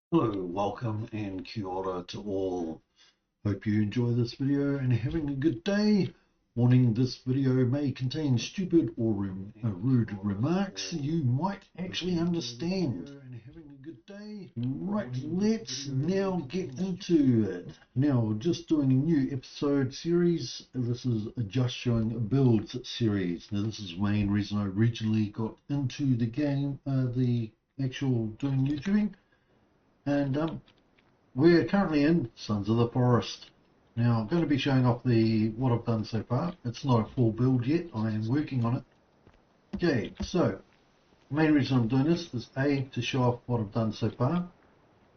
Hello, welcome and kia ora to all. Hope you enjoy this video and are having a good day. Warning, this video may contain stupid or rude remarks you might actually understand. Right, let's now get into it. Now, just doing a new episode series. This is a just showing a builds series. Now, this is the main reason I originally got into the game, the actual doing YouTubing. And we're currently in Sons of the Forest. Now I'm going to be showing off what I've done so far. It's not a full build yet, I am working on it. Okay, so the main reason I'm doing this is A, to show off what I've done so far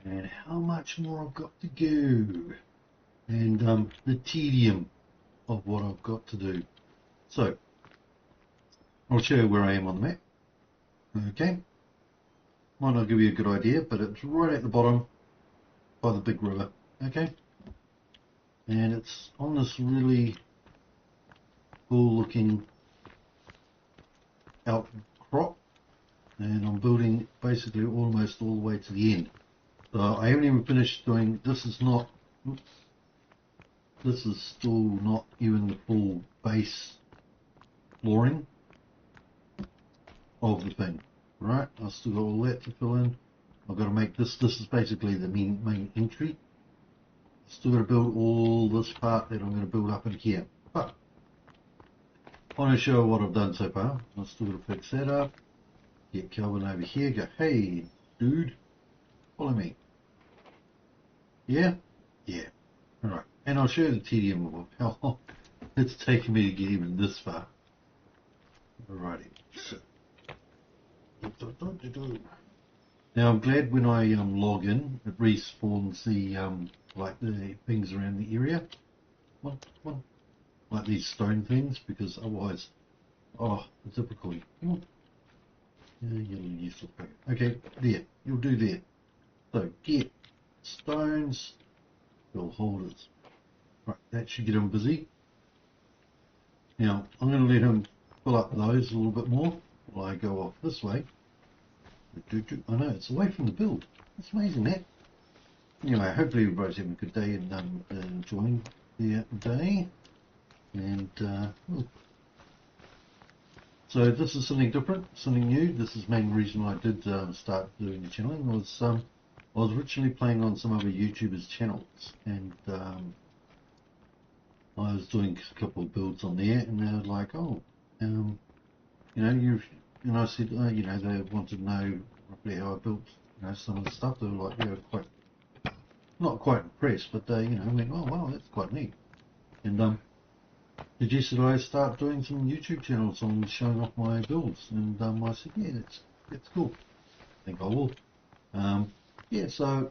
and how much more I've got to go, and the tedium of what I've got to do. So I'll show you where I am on the map. Okay, might not give you a good idea, but it's right at the bottom by the big river. Okay, and it's on this really cool looking outcrop, and I'm building basically almost all the way to the end. So I haven't even finished doing this. This is still not even the full base flooring of the thing, right? I've still got all that to fill in. I've got to make this is basically the main entry. Still got to build all this part that I'm going to build up in here, but I want to show what I've done so far. I've still got to fix that up, get Calvin over here, go, hey dude, follow me. Yeah, alright, and I'll show you the tedium of how long it's taken me to get even this far. Alrighty, so now I'm glad when I log in it respawns the like the things around the area, like these stone things, because otherwise, oh, the difficulty. Yeah, you're useless. Okay, there, you'll do there. So get stones, fill holders. Right, that should get him busy. Now I'm going to let him fill up those a little bit more while I go off this way. I know, it's away from the build. It's amazing that. Anyway, hopefully everybody's having a good day and enjoying their day. And so this is something different, something new. This is the main reason I did start doing the channeling. I was originally playing on some other YouTubers' channels, and I was doing a couple of builds on there, and they were like, oh, I said, they wanted to know roughly how I built, some of the stuff. They were like, quite, not quite impressed, but they, went, oh wow, that's quite neat. And suggested I start doing some YouTube channels on showing off my builds, and I said, yeah, that's cool. I think I will. Yeah, so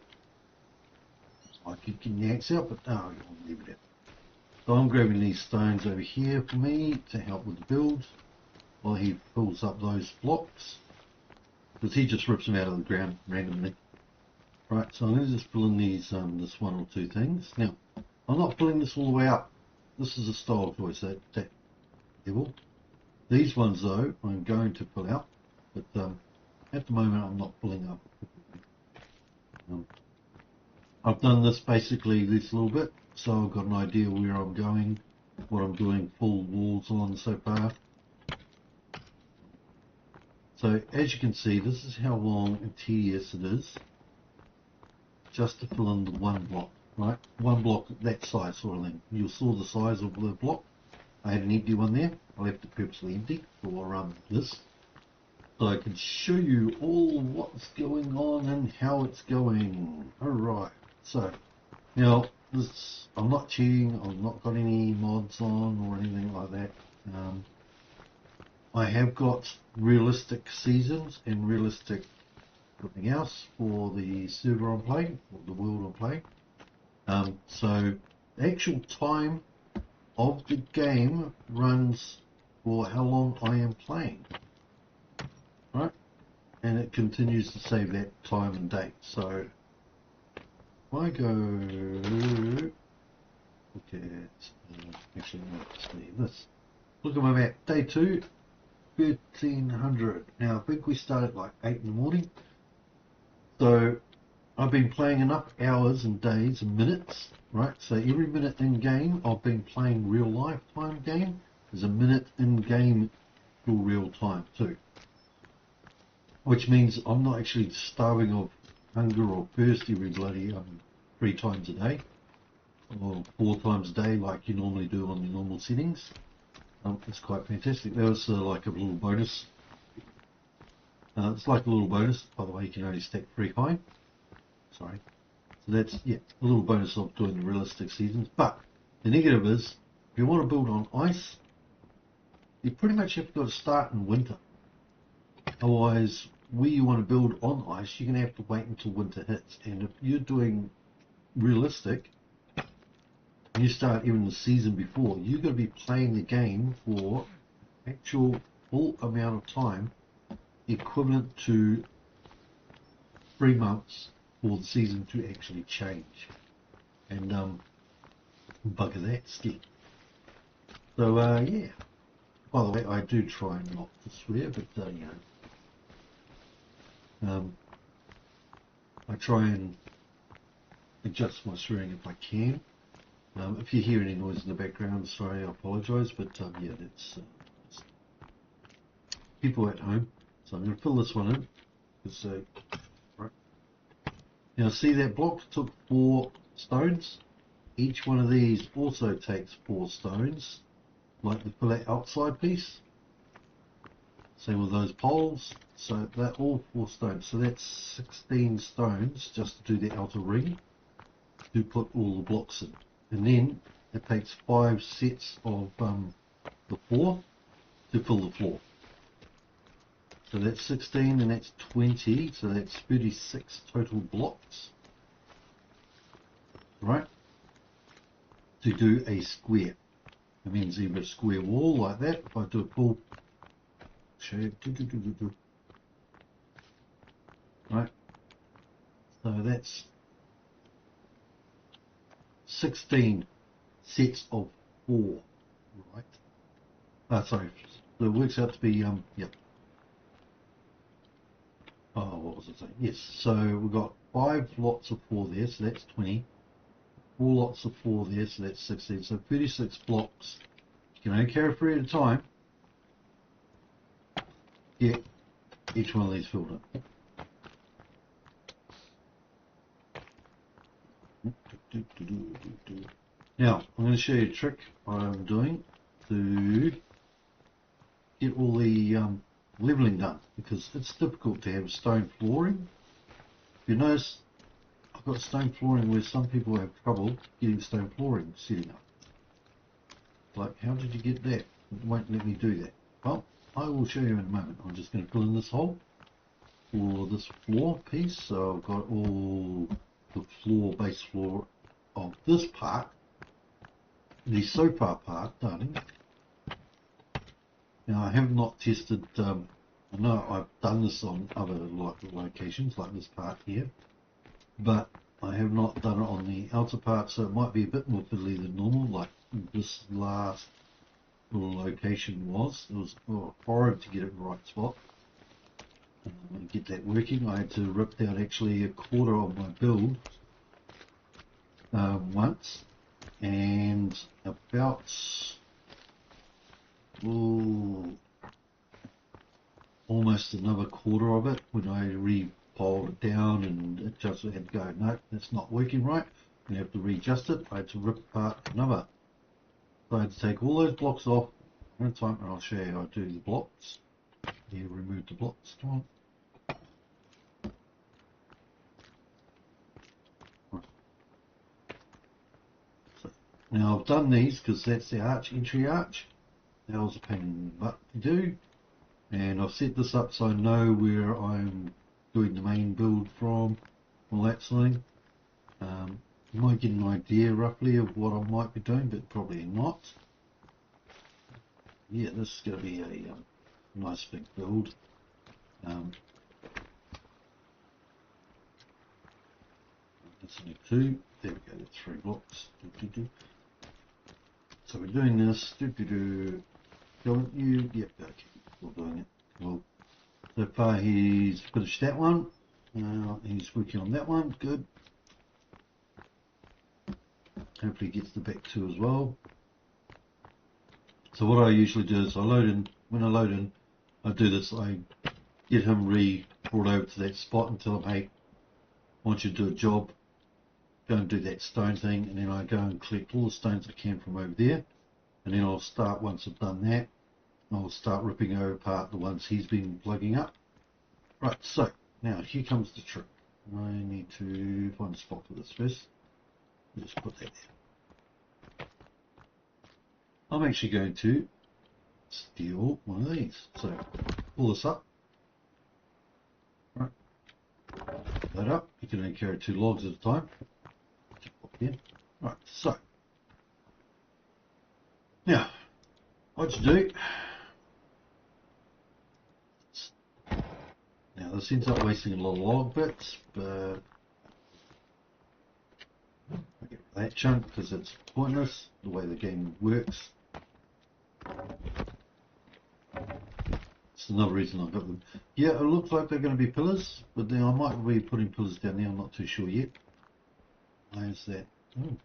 I could get the axe out, but no, I'll leave it out. So I'm grabbing these stones over here for me to help with the build while he fills up those blocks, because he just rips them out of the ground randomly. Right, so I'm going to just fill in these this one or two things. Now, I'm not filling this all the way up. This is a style choice, that level. These ones though, I'm going to fill out, but at the moment I'm not filling up. I've done this basically this little bit, so I've got an idea where I'm going, what I'm doing full walls on so far. So as you can see, this is how long and tedious it is just to fill in the one block, right? One block that size sort of thing. You saw the size of the block. I had an empty one there. I left it purposely empty for this, so I can show you all what's going on and how it's going. Alright, so now I'm not cheating, I've not got any mods on or anything like that. I have got realistic seasons and realistic everything else for the server I'm playing, or the world I'm playing. So the actual time of the game runs for how long I am playing, right? And it continues to save that time and date. So if I go look at, actually no, just leave this. Look at my map, day 2, 1300. Now I think we start at like 8 in the morning. So I've been playing enough hours and days and minutes, right? So every minute in game I've been playing real life time game. There's a minute in game for real time too. Which means I'm not actually starving of hunger or thirst every bloody 3 times a day. Or 4 times a day like you normally do on your normal settings. It's quite fantastic. That was like a little bonus. It's like a little bonus. By the way, you can only stack 3 high. Sorry. So that's, yeah, a little bonus of doing the realistic seasons. But the negative is, if you want to build on ice, you pretty much have got to start in winter. Otherwise, where you want to build on ice, you're going to have to wait until winter hits. And if you're doing realistic, you start even the season before, you're going to be playing the game for actual full amount of time, equivalent to 3 months for the season to actually change. And bugger that stick. So yeah. By the way, I do try not to swear, but you know, I try and adjust my swearing if I can. If you hear any noise in the background, sorry, I apologise, but yeah, that's people at home. So I'm going to fill this one in. So, right. Now see that block took 4 stones. Each one of these also takes 4 stones, like the fill outside piece. Same with those poles. So they're all 4 stones. So that's 16 stones just to do the outer ring to put all the blocks in. And then it takes 5 sets of the 4 to fill the floor. So that's 16 and that's 20, so that's 36 total blocks, right, to do a square. It means either a square wall like that. If I do a full shape, right, so that's 16 sets of 4, right? Sorry, so it works out to be, yep. Oh, what was I saying? Yes, so we've got 5 lots of 4 there, so that's 20. 4 lots of 4 there, so that's 16. So 36 blocks. You can only carry 3 at a time. Get each one of these filled up. Now, I'm going to show you a trick I'm doing to get all the levelling done, because it's difficult to have stone flooring. If you notice, I've got stone flooring where some people have trouble getting stone flooring setting up. Like, how did you get that? It won't let me do that. Well, I will show you in a moment. I'm just going to fill in this hole for this floor piece. So I've got all the floor, base floor of this part, the sofa part, darling. Now I have not tested, I know I've done this on other locations like this part here, but I have not done it on the outer part, so it might be a bit more fiddly than normal, like this last little location was. It was horrid to get it in the right spot. And get that working. I had to rip down actually a quarter of my build once, and about almost another quarter of it when I re-piled it down, and it just had to go, no, that's not working right. We have to readjust it. I had to rip apart another. So I had to take all those blocks off one time, and I'll show you how I do the blocks. Here, remove the blocks. Come on. So, now I've done these because that's the arch, entry arch. That was a pain in the butt to do. And I've set this up so I know where I'm doing the main build from, all that sort of thing. You might get an idea roughly of what I might be doing, but probably not. Yeah, this is going to be a nice big build. That's only 2. There we go, that's 3 blocks. So we're doing this. Don't you? Yep, okay, we're doing it. Well, so far he's finished that one. He's working on that one, good. Hopefully he gets the back two as well. So what I usually do is I load in, when I load in, I do this, I get him brought over to that spot and tell him, hey, I want you to do a job, go and do that stone thing, and then I go and collect all the stones I can from over there, and then I'll start, once I've done that, I'll start ripping apart the ones he's been plugging up. Right, so now here comes the trick. I need to find a spot for this first. Just put that there. I'm actually going to steal one of these. So pull this up. Right. Put that up. You can only carry 2 logs at a time. Right, so now what you do. Now this ends up wasting a lot of log bits, but I get that chunk because it's pointless the way the game works. It's another reason I got them. Yeah, it looks like they're going to be pillars, but then I might be putting pillars down there, I'm not too sure yet. Where's that? Oh.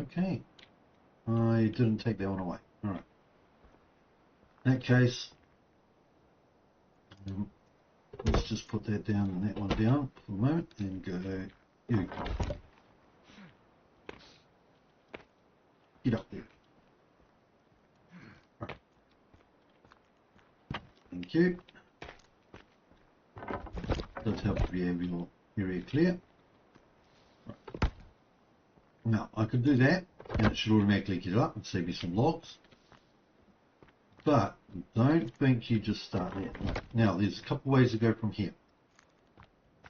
Okay. I didn't take that one away. Alright. In that case, let's just put that down and that one down for the moment and go, you. Get up there. Right. Thank you. Does help to be your area clear. Right. Now I could do that and it should automatically get up and save me some logs. But don't think you just start there. Now there's a couple ways to go from here.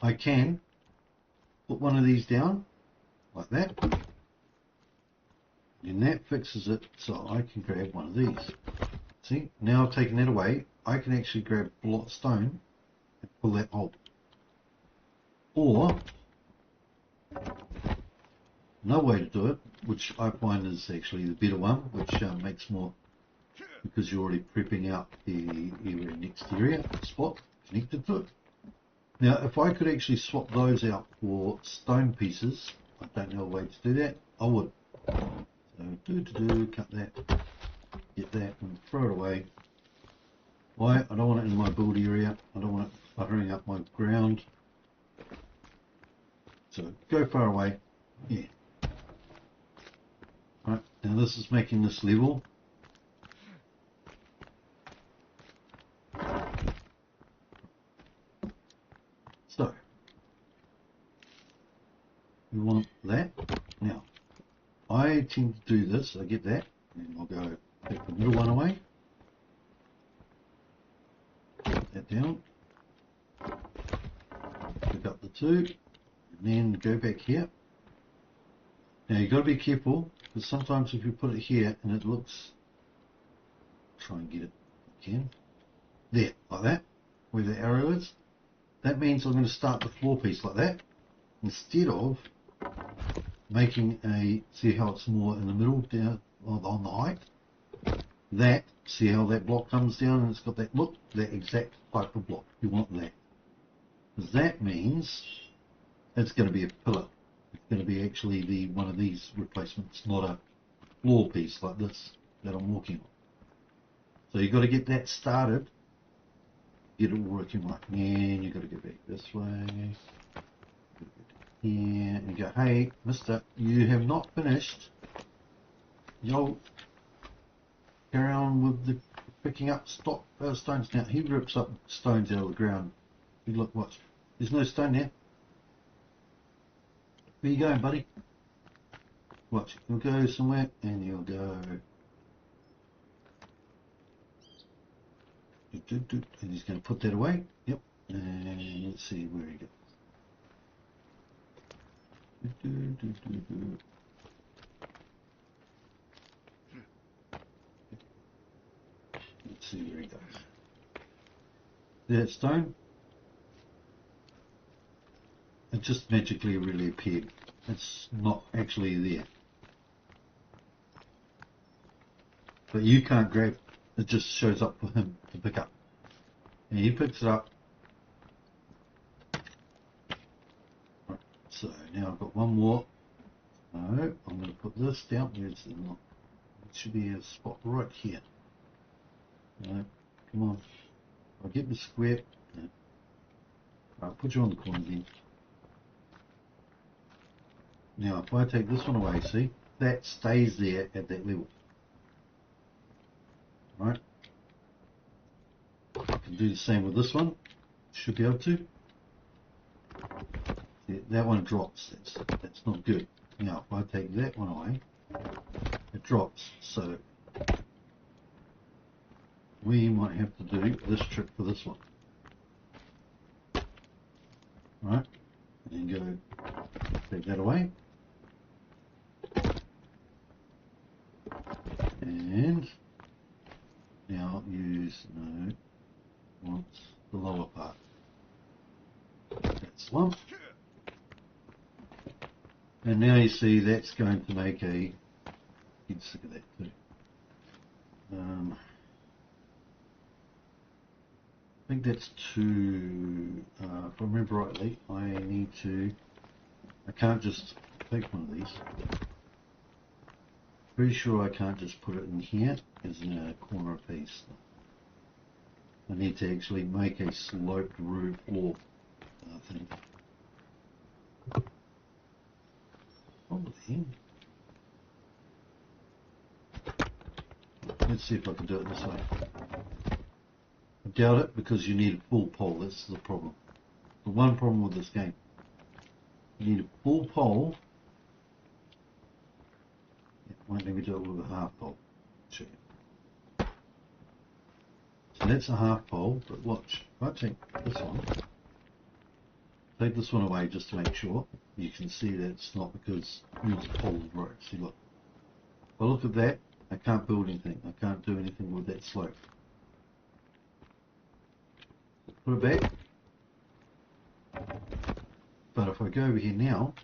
I can put one of these down like that, and that fixes it so I can grab one of these. See, now I've taken that away, I can actually grab a block of stone and pull that out. Or another way to do it, which I find is actually the better one, which makes more, because you're already prepping out the area next area spot connected to it. Now if I could actually swap those out for stone pieces, I don't know a way to do that, I would. So cut that, get that and throw it away. Why? I don't want it in my build area, I don't want it buttering up my ground. So go far away, yeah. Right, now this is making this level. So, we want that. Now, I tend to do this, I get that, and I'll go take the middle one away, put that down, pick up the 2, and then go back here. Now you've got to be careful, because sometimes if you put it here and it looks, try and get it again, there, like that, where the arrow is. That means I'm going to start the floor piece like that, instead of making a, see how it's more in the middle, down on the height, that, see how that block comes down and it's got that look, that exact type of block, you want that. Because that means it's going to be a pillar, it's going to be actually the one of these replacements, not a floor piece like this that I'm walking on. So you've got to get that started, get it working right, and you've got to go back this way, here, and go, hey mister, you have not finished, you'll carry on with the picking up stones. Now he rips up stones out of the ground. You look, watch, there's no stone there. Where you going, buddy? Watch, you'll go somewhere and you'll go, and he's going to put that away. Yep. And let's see where he goes. Let's see where he goes. That stone, it just magically really appeared. It's not actually there. But you can't grab, it just shows up for him to pick up. And he picks it up, now I've got one more. No, I'm going to put this down. Where's the not? It should be a spot right here. No, come on. I'll get the square. No. I'll put you on the corner then. Now, if I take this one away, see, that stays there at that level. Right? I can do the same with this one. Should be able to. See, that one drops. That's not good. Now, if I take that one away, it drops. So we might have to do this trick for this one. Right? And then go take that away. And now use, no, wants the lower part. That's one. And now you see that's going to make a, get sick of that too. I think that's too, if I remember rightly, I can't just take one of these. Pretty sure I can't just put it in here as in a corner piece. I need to actually make a sloped roof floor thing. Probably. Let's see if I can do it this way. I doubt it because you need a full pole. That's the problem. The one problem with this game. You need a full pole. It won't let me do it with a half pole. Check it. So that's a half pole, but watch. If I take this one, take this one away just to make sure. You can see that it's not because there's a pole right. See, look. If I look at that, I can't build anything. I can't do anything with that slope. Put it back. But if I go over here now,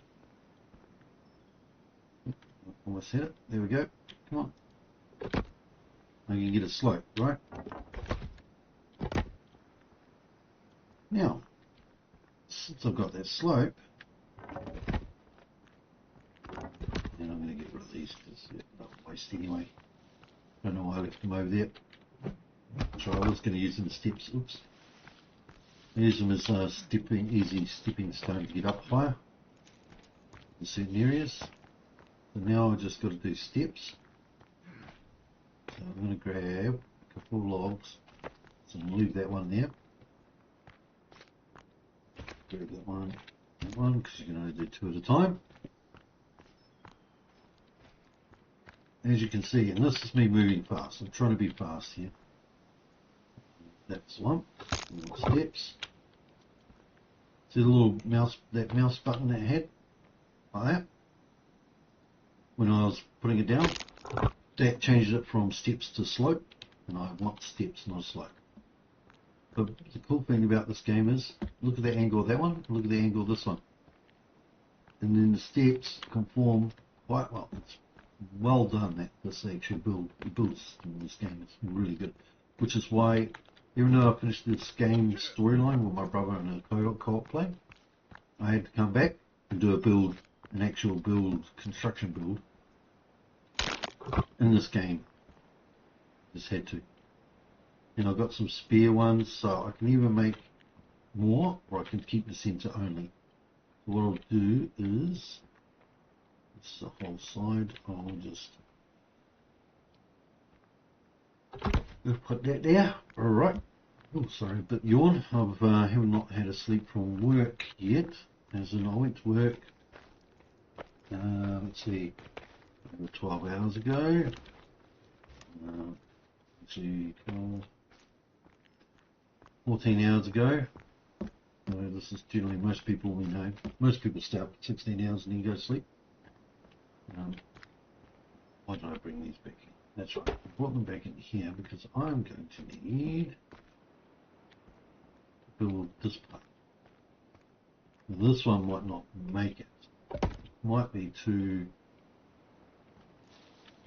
almost hit it. There we go. Come on. I can get a slope, right? Now, since I've got that slope, and I'm going to get rid of these because they're not waste anyway. Don't know why I left them over there. So I was going to use them as steps. Oops. Use them as easy stepping stone to get up higher in certain areas. So now I've just got to do steps. So I'm going to grab a couple of logs. So I'm going to leave that one there. Grab that one, because you can only do two at a time. As you can see, and this is me moving fast. I'm trying to be fast here. That's one. More steps. See the little mouse, that mouse button that it had? Like that. When I was putting it down, that changed it from steps to slope, and I want steps, not a slope. But the cool thing about this game is, look at the angle of that one, look at the angle of this one. And then the steps conform quite well. It's well done, that this actually builds in this game. It's really good. Which is why, even though I finished this game storyline with my brother in a co-op play, I had to come back and do a build, an actual build, construction build in this game. Just had to. And I've got some spare ones, so I can either make more or I can keep the centre only. So what I'll do is, this is the whole side, I'll just put that there. Alright. Oh, sorry, a bit yawn. I have not had a sleep from work yet, as in I went to work, let's see, over 12 hours ago. Actually, 14 hours ago. This is generally most people we know. Most people stay up 16 hours and then go to sleep. Why did I bring these back in? That's right, I brought them back in here because I'm going to need to build this part. Now, this one might not make it. Might be too.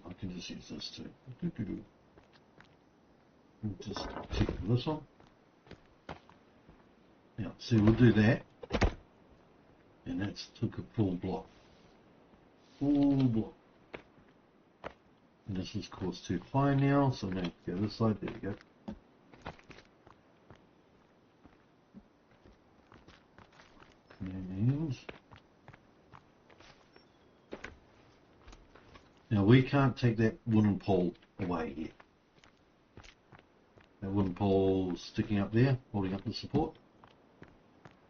I can just use this too. Just check this one. Now, see, we'll do that. And that's took a full block. Full block. And this is course too high now, so I'm going to go this side. There we go. And now we can't take that wooden pole away yet. That wooden pole sticking up there, holding up the support.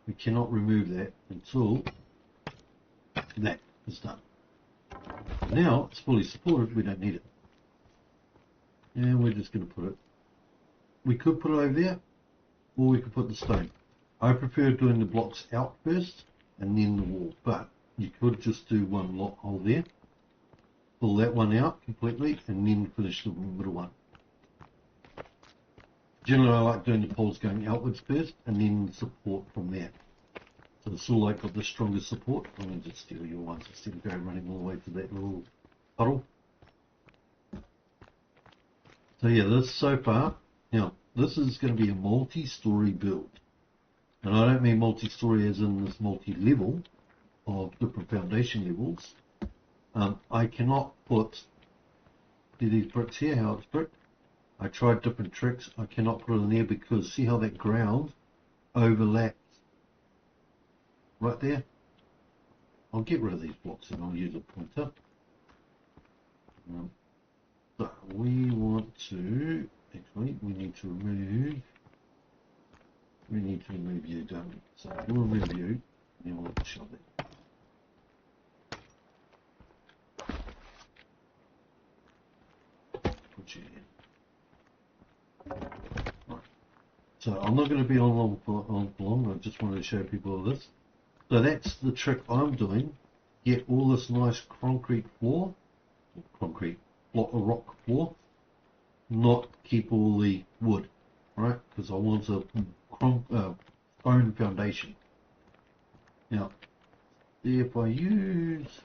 We cannot remove that until that is done. Now it's fully supported, we don't need it. And we're just going to put it, we could put it over there, or we could put the stone. I prefer doing the blocks out first and then the wall, but you could just do one lot hole there, pull that one out completely, and then finish the middle one. Generally, I like doing the poles going outwards first, and then the support from there. So it's all like got the strongest support. I'm going to just steal your ones instead of going running all the way to that little puddle. So yeah, this so far, now this is going to be a multi-story build. And I don't mean multi-story as in this multi-level of different foundation levels. I cannot put these bricks here, how it's bricked. I tried different tricks. I cannot put it in there because see how that ground overlaps right there? I'll get rid of these blocks and I'll use a pointer. So we want to, actually we need to remove you, don't we? So we'll remove you and then we'll shove it. Put you in. Right. So I'm not going to be on long, I just wanted to show people this. So that's the trick I'm doing. Get all this nice concrete floor, block of rock floor, not keep all the wood, right? Because I want a stone foundation. Now, if I use,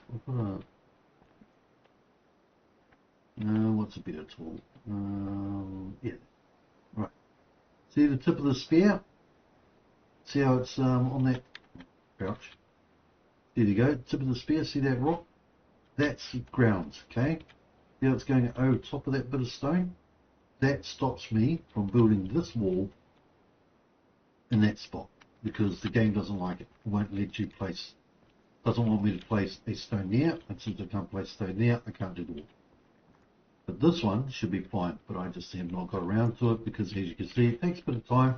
what's a better tool? Yeah, right. See the tip of the spear? See how it's on that pouch? There you go, tip of the spear, see that rock? That's ground, okay? See how it's going over top of that bit of stone? That stops me from building this wall in that spot because the game doesn't like it. It won't let you place, doesn't want me to place a stone there, and since I can't place a stone there, I can't do the wall. But this one should be fine, but I just have not got around to it because as you can see, it takes a bit of time.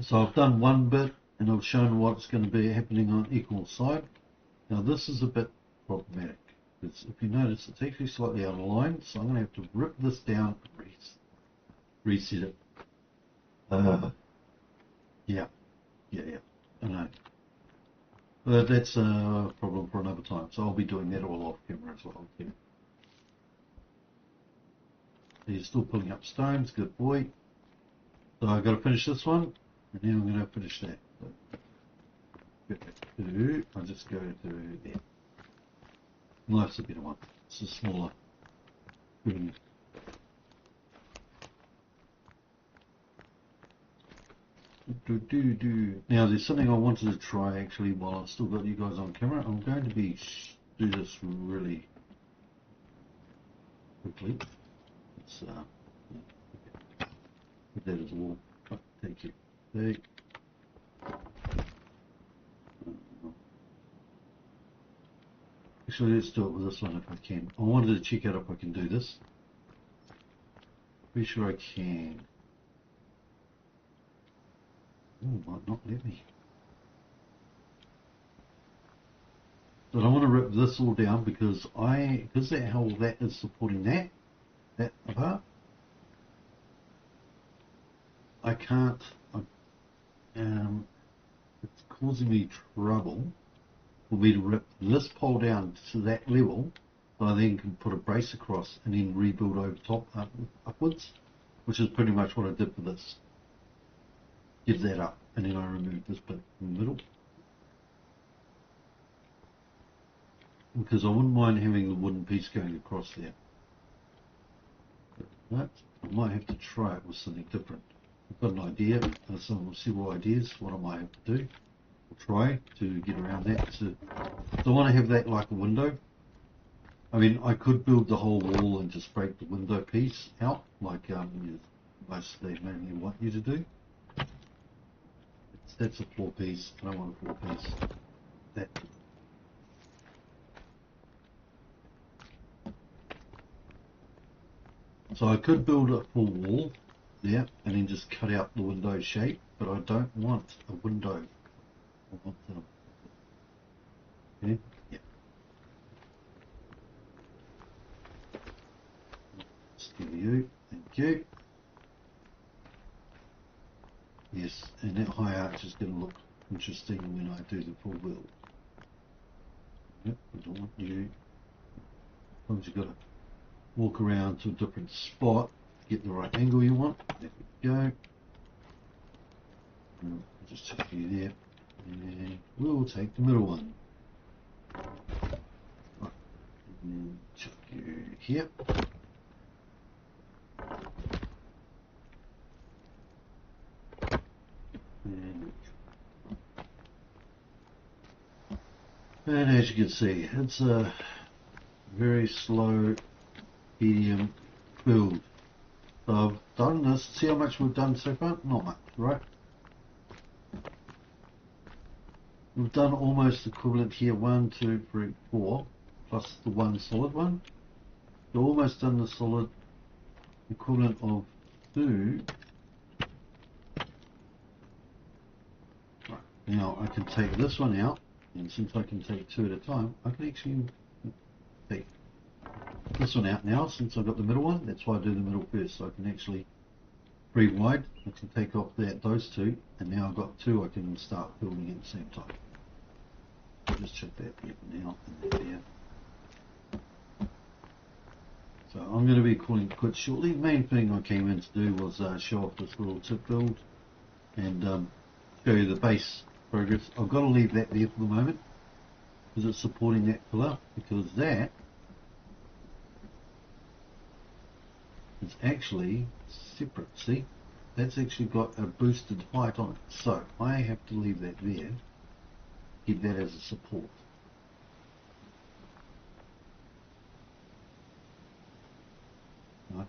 So I've done one bit and I've shown what's going to be happening on equal side. Now this is a bit problematic. Because if you notice, it's actually slightly out of line, so I'm going to have to rip this down and reset it. Yeah, I know. But that's a problem for another time, so I'll be doing that all off camera as well. Yeah. He's still pulling up stones, good boy. So I've got to finish this one, and then I'm going to finish that. I'll just go to there. No, that's a better one. It's a smaller. Now there's something I wanted to try actually while I've still got you guys on camera. I'm going to do this really quickly. Let's put that as a wall. Oh, thank you. There. Actually, let's do it with this one if I can. I wanted to check out if I can do this. Pretty sure I can. Oh, might not let me. But I want to rip this all down because that how that is supporting that apart. I can't. It's causing me trouble for me to rip this pole down to that level, so I then can put a brace across and then rebuild over top upwards, which is pretty much what I did for this. Give that up, and then I remove this bit in the middle. Because I wouldn't mind having the wooden piece going across there. But I might have to try it with something different. I've got an idea, some several ideas what I might have to do. I'll try to get around that. So I want to have that like a window. I mean, I could build the whole wall and just break the window piece out, like most they mainly want you to do. That's a floor piece. I don't want a floor piece. That. So I could build a full wall there and then just cut out the window shape, but I don't want a window. I want them. Okay? Yeah. You. Thank you. Yes, and that high arch is going to look interesting when I do the full build. Yep, I don't want you. Sometimes you've got to walk around to a different spot, get the right angle you want. There we go. I'll just chuck you there, and we'll take the middle one. Right. And then chuck you here. And as you can see, it's a very slow, medium build. So I've done this. See how much we've done so far? Not much, right? We've done almost equivalent here. 1, 2, 3, 4, plus the one solid one. We've almost done the solid equivalent of 2. Right. Now I can take this one out, and since I can take 2 at a time, I can actually take this one out now. Since I've got the middle one, that's why I do the middle first, so I can actually 3 wide. I can take off those 2, and now I've got 2 I can start building at the same time. Just check that now and there. So I'm going to be calling it quits shortly. The main thing I came in to do was show off this little tip build and show you the base progress. I've got to leave that there for the moment because it's supporting that pillar, because that is actually separate. See, that's actually got a boosted height on it, so I have to leave that there, keep that as a support. Right.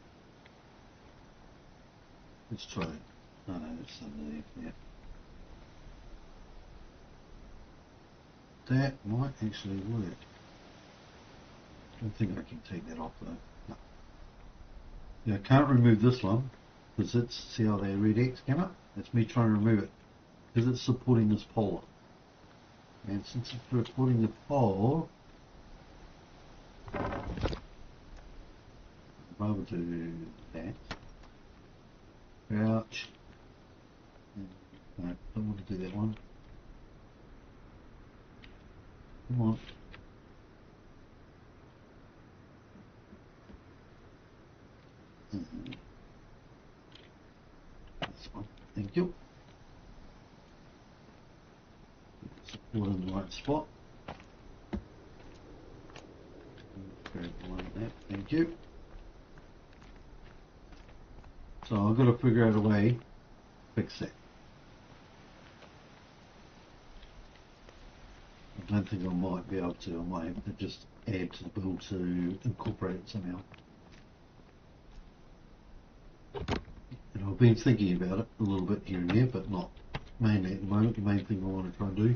Let's try it. No, it's underneath there. That might actually work. I don't think I can take that off though. No. Yeah, I can't remove this one because it's, see how the red X came up? That's me trying to remove it because it's supporting this pole. And since it's supporting the pole, I'd rather do that. Ouch. No, don't want to do that one. Come on. This one. Thank you. Support in the right spot. Grab one of that. Thank you. So I've got to figure out a way to fix that. I don't think I might be able to. I might have to just add to the build to incorporate it somehow. And I've been thinking about it a little bit here and there, but not mainly at the moment. The main thing I want to try and do,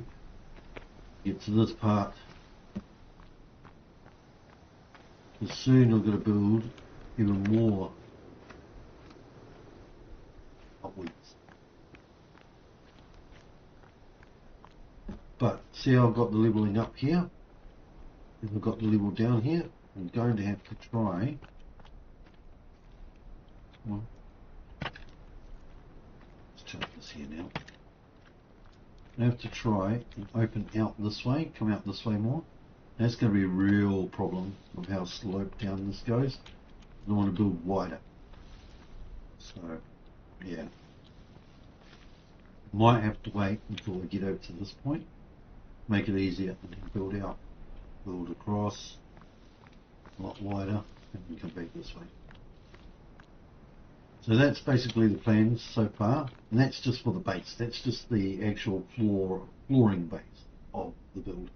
get to this part. Because soon I've got to build even more upwards. But see how I've got the leveling up here? If I've got the level down here, I'm going to have to try. Well, let's check this here now. I have to try and open out this way, come out this way more. That's going to be a real problem of how sloped down this goes. I want to build wider. So, yeah. Might have to wait until I get over to this point. Make it easier and then build out. Build across. A lot wider. And then come back this way. So that's basically the plans so far. And that's just for the base. That's just the actual floor flooring base of the build.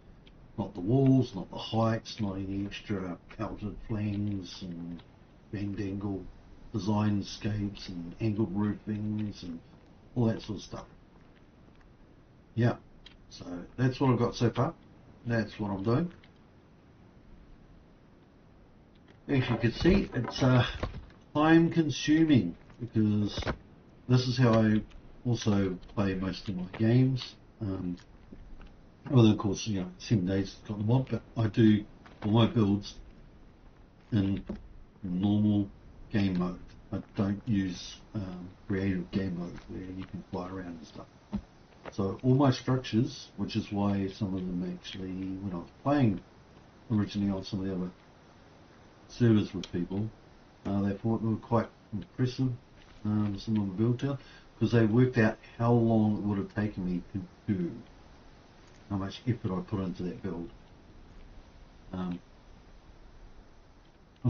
Not the walls, not the heights, not any extra outed flanges and bend angle design scapes and angled roofings and all that sort of stuff. Yeah, so that's what I've got so far. That's what I'm doing. As you can see, it's time consuming because this is how I also play most of my games. Well, of course, 7 days got them on, but I do all my builds in normal game mode. I don't use creative game mode where you can fly around and stuff. So all my structures, which is why some of them actually, when I was playing originally on some of the other servers with people, they thought they were quite impressive, some of the build out, because they worked out how long it would have taken me to do, how much effort I put into that build. I'm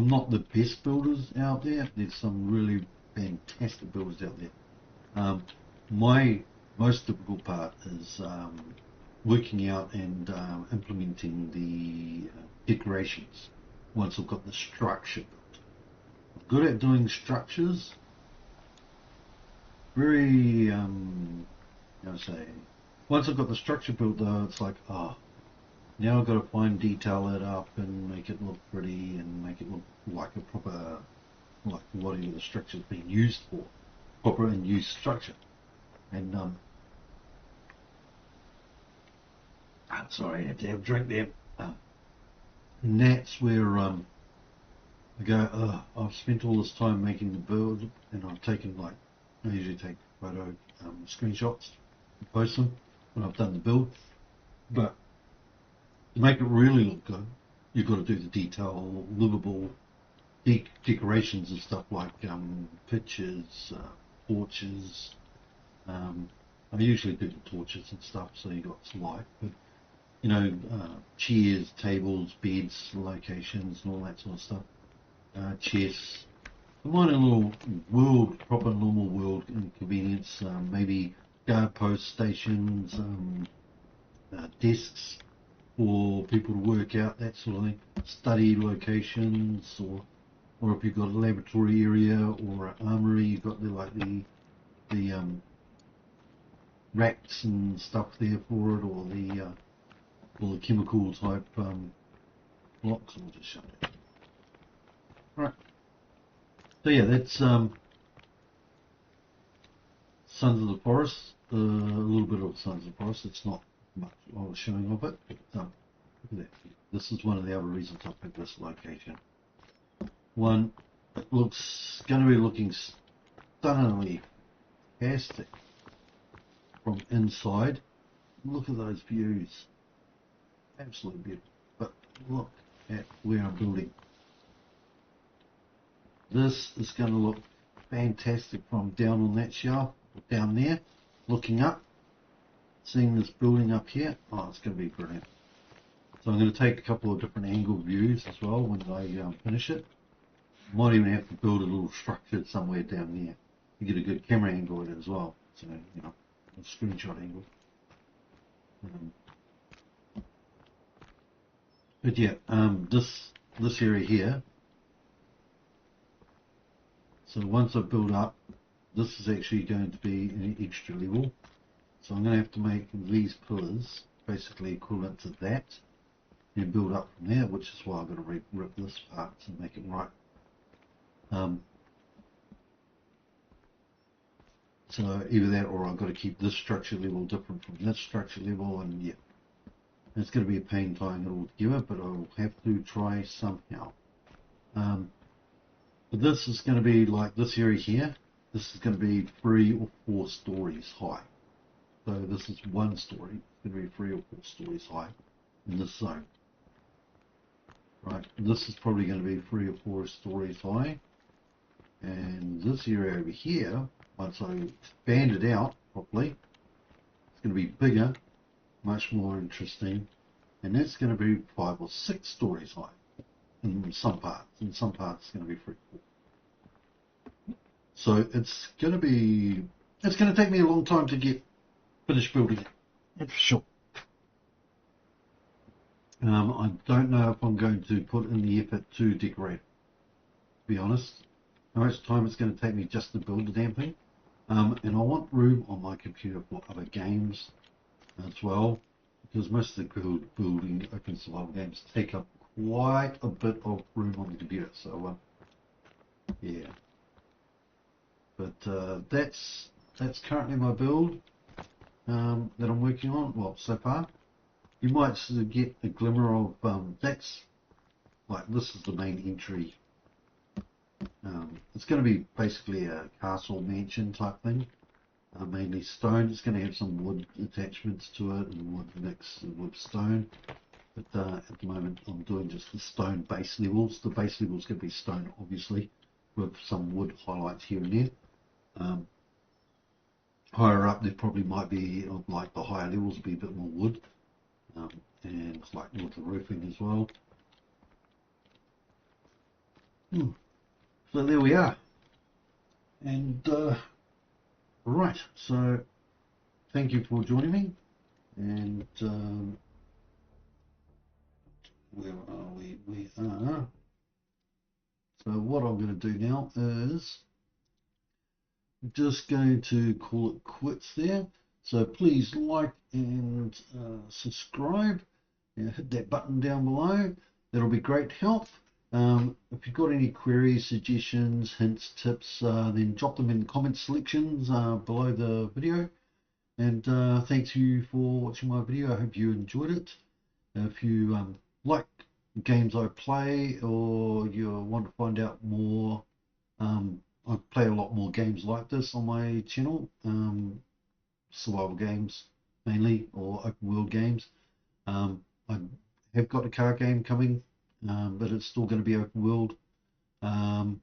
not the best builders out there. There's some really fantastic builders out there. My most difficult part is working out and implementing the decorations once I've got the structure built. I'm good at doing structures. Very, once I've got the structure built though, it's like, now I've got to fine detail it up and make it look pretty and make it look like a proper, like whatever the structure is being used for, proper and use structure. And sorry, I have to have a drink there. And that's where I go, I've spent all this time making the build, and I've taken, like, I usually take photo screenshots and post them when I've done the build, but to make it really look good, you've got to do the detail, livable decorations and stuff like pictures, torches. I usually do the torches and stuff, so you got some light, but chairs, tables, beds, locations, and all that sort of stuff. Chests. I mind a little world, proper normal world inconvenience. Maybe guard post stations, desks for people to work out, that sort of thing. Study locations, or if you've got a laboratory area or an armory, you've got the racks and stuff there for it, or the chemical type blocks. I'll just shut it. Right. So yeah, that's Sons of the Forest. A little bit of Sons of the Forest. It's not much I was showing of it, but look at that. This is one of the other reasons I picked this location. One, it looks going to be looking stunningly fantastic from inside. Look at those views. Absolutely beautiful. But look at where I'm building. This is going to look fantastic from down on that shelf, down there, looking up, seeing this building up here. Oh, it's going to be brilliant. So I'm going to take a couple of different angle views as well when I finish it. Might even have to build a little structure somewhere down there to get a good camera angle at it as well. So, a screenshot angle. But yeah, this area here. So once I build up, this is actually going to be an extra level. So I'm going to have to make these pillars basically equivalent to that and build up from there, which is why I'm going to rip this part to make it right. So either that, or I've got to keep this structure level different from this structure level, and yeah, it's going to be a pain tying it all together, but I'll have to try somehow. But this is going to be like this area here. This is going to be 3 or 4 stories high. So this is 1 story. It's going to be 3 or 4 stories high in this zone. Right. This is probably going to be 3 or 4 stories high. And this area over here, once I expand it out properly, it's going to be bigger, much more interesting, and that's going to be 5 or 6 stories high in some parts. In some parts, it's going to be 3 or 4. So it's going to take me a long time to get finished building it. That's for sure. I don't know if I'm going to put in the effort to decorate, to be honest. How much time it's going to take me just to build the damn thing. And I want room on my computer for other games as well, because most of the building open survival games take up quite a bit of room on the computer. So yeah, but that's currently my build that I'm working on. Well, so far, you might sort of get a glimmer of that's like this is the main entry. It's going to be basically a castle mansion type thing. Mainly stone. It's going to have some wood attachments to it and wood mix with stone. But at the moment I'm doing just the stone base levels. The base levels going to be stone, obviously, with some wood highlights here and there. Higher up there probably might be, like the higher levels will be a bit more wood. And like with the roofing as well. So there we are. And right, so thank you for joining me. And where are we? We are. So what I'm going to do now is just going to call it quits there. So please like and subscribe. Hit that button down below. That'll be great help. If you've got any queries, suggestions, hints, tips, then drop them in the comment selections below the video. And thanks you for watching my video. I hope you enjoyed it. If you like games I play, or you want to find out more, I play a lot more games like this on my channel, survival games mainly, or open world games. I have got a car game coming, but it's still going to be open world, and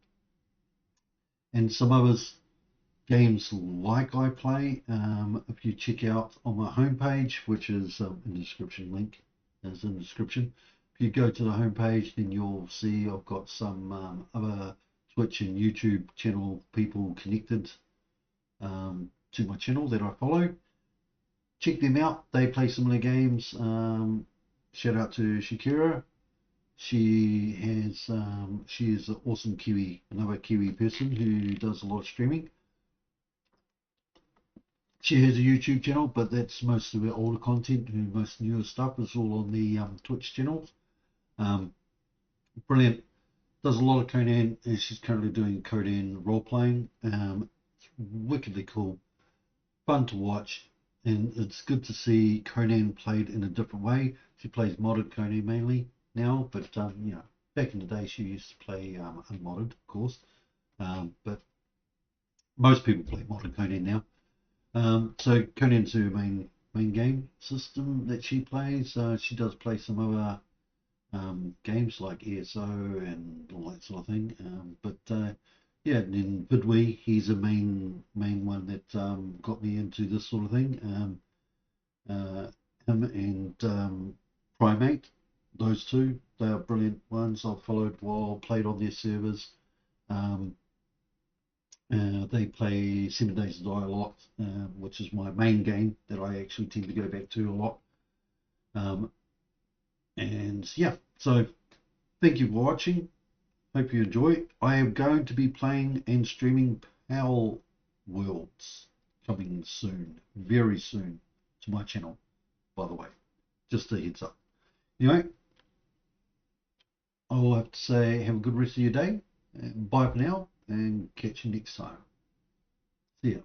some others games like I play. If you check out on my homepage, which is in the description, link is in the description. If you go to the homepage, then you'll see I've got some other Twitch and YouTube channel people connected to my channel that I follow. Check them out. They play similar games. Shout out to Shakira. She is an awesome another Kiwi person who does a lot of streaming. She has a YouTube channel, but that's most of her older content. Her most newer stuff is all on the Twitch channels. Brilliant. Does a lot of Conan, and she's currently doing Conan role playing. It's wickedly cool, fun to watch, and it's good to see Conan played in a different way. She plays modded Conan mainly now, but you know, back in the day she used to play unmodded, of course. But most people play modded Conan now. So Conan's her main game system that she plays. She does play some other games like ESO and all that sort of thing. Yeah, and then Vidwe, he's a main one that got me into this sort of thing. Him and Primate, those two, they are brilliant ones. I've followed while played on their servers. They play 7 Days to Die a lot, which is my main game that I actually tend to go back to a lot. And yeah, so thank you for watching. Hope you enjoy. I am going to be playing and streaming Power Worlds coming soon, very soon, to my channel, by the way. Just a heads up. Anyway, I will have to say have a good rest of your day. Bye for now, and catch you next time. See ya.